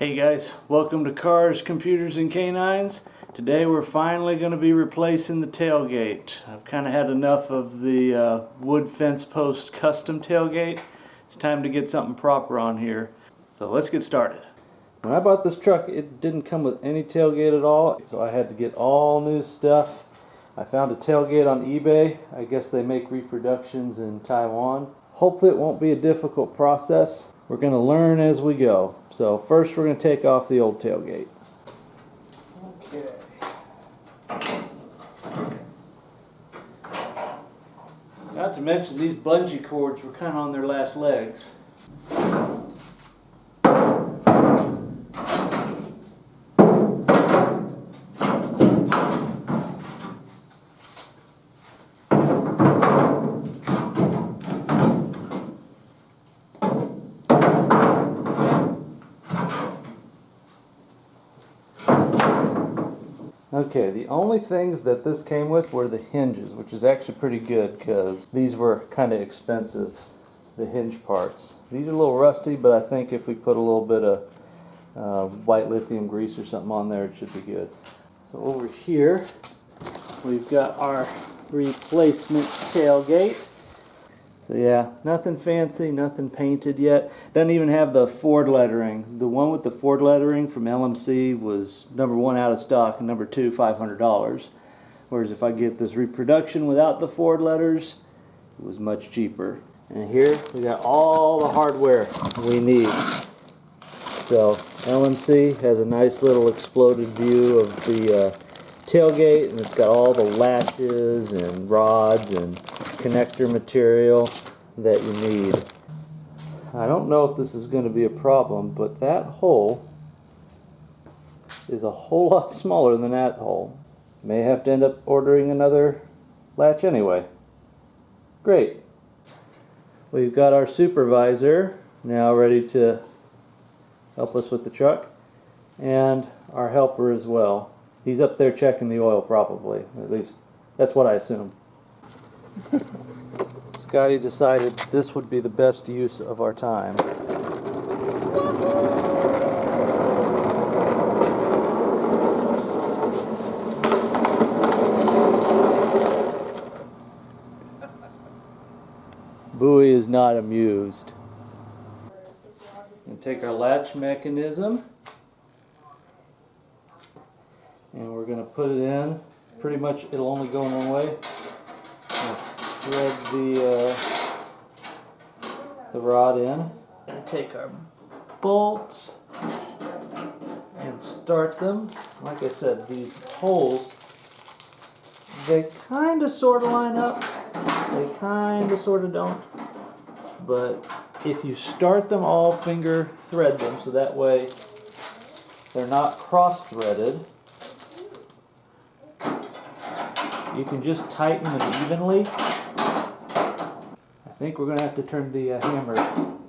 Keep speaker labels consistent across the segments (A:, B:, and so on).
A: Hey guys, welcome to Cars, Computers, and Canines. Today we're finally going to be replacing the tailgate. I've kind of had enough of the wood fence post custom tailgate. It's time to get something proper on here. So let's get started. When I bought this truck, it didn't come with any tailgate at all, so I had to get all new stuff. I found a tailgate on eBay. I guess they make reproductions in Taiwan. Hopefully it won't be a difficult process. We're going to learn as we go. So first we're going to take off the old tailgate. Okay. Not to mention these bungee cords were kind of on their last legs. Okay, the only things that this came with were the hinges, which is actually pretty good because these were kind of expensive, the hinge parts. These are a little rusty, but I think if we put a little bit of white lithium grease or something on there, it should be good. So over here, we've got our replacement tailgate. So yeah, nothing fancy, nothing painted yet. Doesn't even have the Ford lettering. The one with the Ford lettering from LMC was number one out of stock and number two $500. Whereas if I get this reproduction without the Ford letters, it was much cheaper. And here we got all the hardware we need. So LMC has a nice little exploded view of the tailgate, and it's got all the latches and rods and connector material that you need. I don't know if this is going to be a problem, but that hole is a whole lot smaller than that hole. May have to end up ordering another latch anyway. Great. We've got our supervisor now ready to help us with the truck, and our helper as well. He's up there checking the oil probably. At least that's what I assume. Scotty decided this would be the best use of our time. Bowie is not amused. And take our latch mechanism, and we're going to put it in. Pretty much it'll only go in one way. Thread the rod in, and take our bolts and start them. Like I said, these holes, they kind of sort of line up, they kind of sort of don't, but if you start them all, finger thread them so that way they're not cross threaded. You can just tighten them evenly. I think we're going to have to turn the hammer on.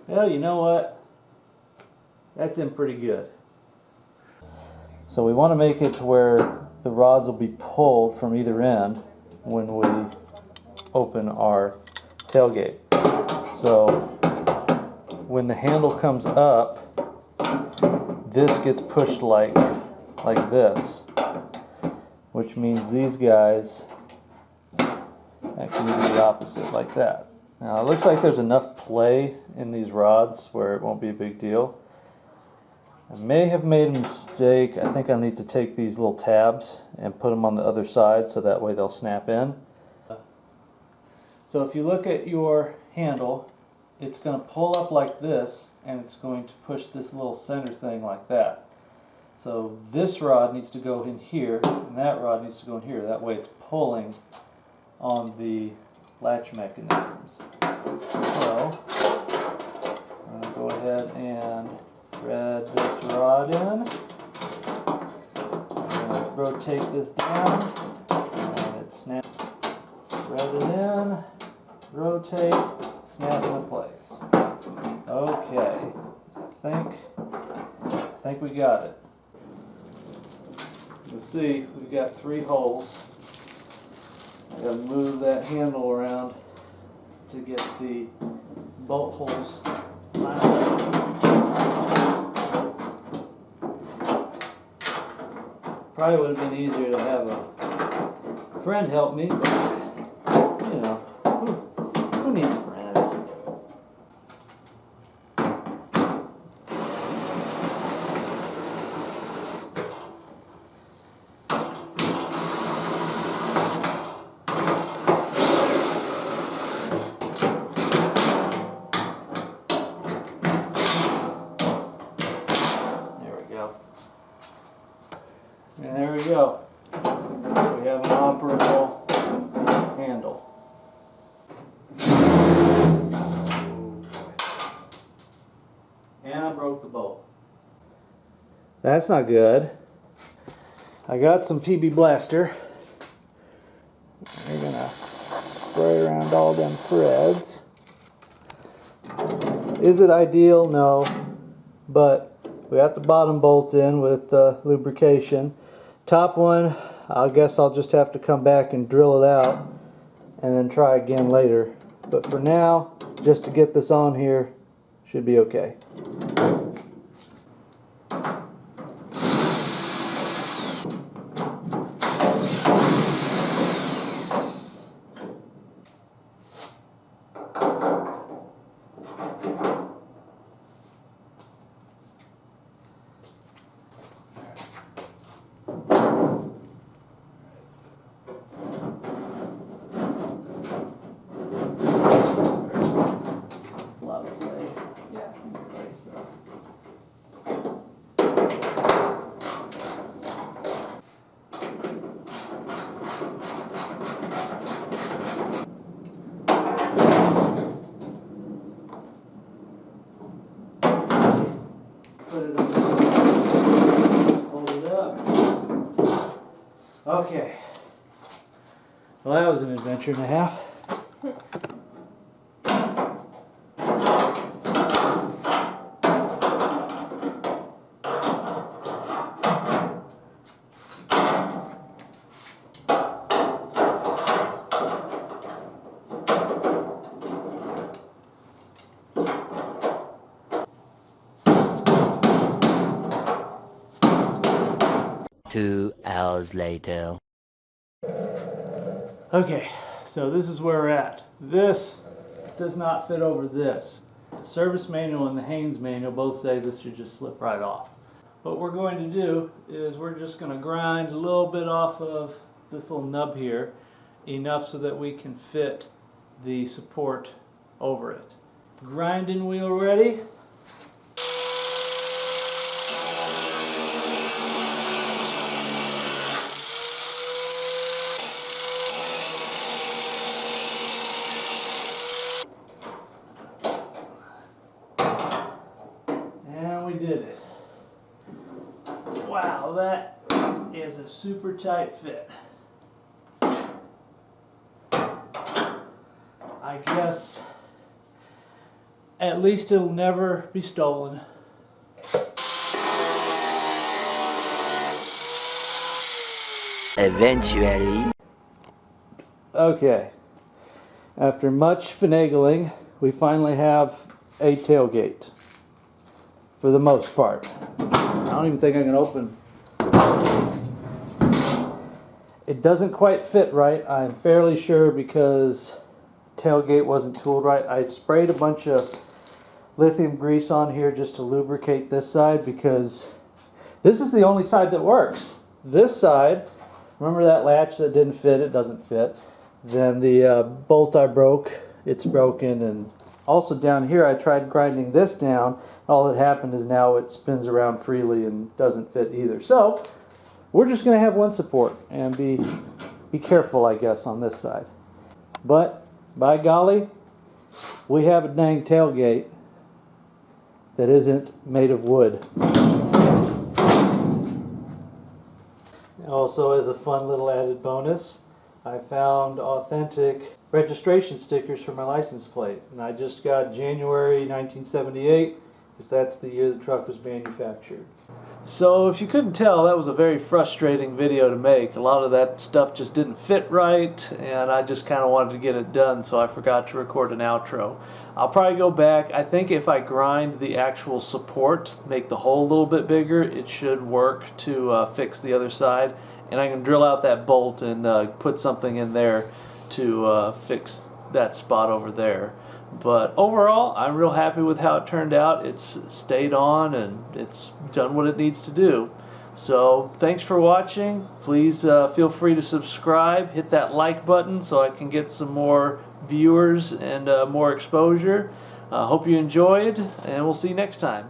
A: Well, you know what? That's in pretty good. So we want to make it to where the rods will be pulled from either end when we open our tailgate. So when the handle comes up, this gets pushed like this, which means these guys actually need to be the opposite, like that. Now it looks like there's enough play in these rods where it won't be a big deal. I may have made a mistake. I think I need to take these little tabs and put them on the other side so that way they'll snap in. So if you look at your handle, it's going to pull up like this, and it's going to push this little center thing like that. So this rod needs to go in here, and that rod needs to go in here. That way it's pulling on the latch mechanisms. So I'm going to go ahead and thread this rod in. I'm going to rotate this down, and it snaps. Thread it in, rotate, snap into place. Okay, I think we got it. Let's see, we've got 3 holes. I gotta move that handle around to get the bolt holes lined up. Probably would have been easier to have a friend help me, but you know, who needs friends? And there we go. We have an operable handle. And I broke the bolt. That's not good. I got some PB Blaster. We're gonna spray around all them threads. Is it ideal? No. But we got the bottom bolt in with lubrication. Top one, I guess I'll just have to come back and drill it out and then try again later. But for now, just to get this on here, should be okay. Okay. Well, that was an adventure and a half.
B: Two hours later.
A: Okay, so this is where we're at. This does not fit over this. The service manual and the Haynes manual both say this should just slip right off. What we're going to do is we're just going to grind a little bit off of this little nub here, enough so that we can fit the support over it. Grinding wheel ready. We did it. Wow, that is a super tight fit. I guess at least it'll never be stolen.
B: Eventually.
A: Okay. After much finagling, we finally have a tailgate. For the most part. I don't even think I can open. It doesn't quite fit right, I'm fairly sure, because the tailgate wasn't tooled right. I sprayed a bunch of lithium grease on here just to lubricate this side, because this is the only side that works. This side, remember that latch that didn't fit? It doesn't fit. Then the bolt I broke, it's broken. And also down here I tried grinding this down. All that happened is now it spins around freely and doesn't fit either. So we're just going to have one support and be careful, I guess, on this side. But by golly, we have a dang tailgate that isn't made of wood. Also, as a fun little added bonus, I found authentic registration stickers for my license plate. And I just got January 1978. Because that's the year the truck was manufactured. So if you couldn't tell, that was a very frustrating video to make. A lot of that stuff just didn't fit right, and I just kind of wanted to get it done, so I forgot to record an outro. I'll probably go back. I think if I grind the actual support, make the hole a little bit bigger, it should work to fix the other side. And I can drill out that bolt and put something in there to fix that spot over there. But overall, I'm real happy with how it turned out. It's stayed on and it's done what it needs to do. So thanks for watching. Please feel free to subscribe. Hit that like button so I can get some more viewers and more exposure. Hope you enjoyed, and we'll see you next time.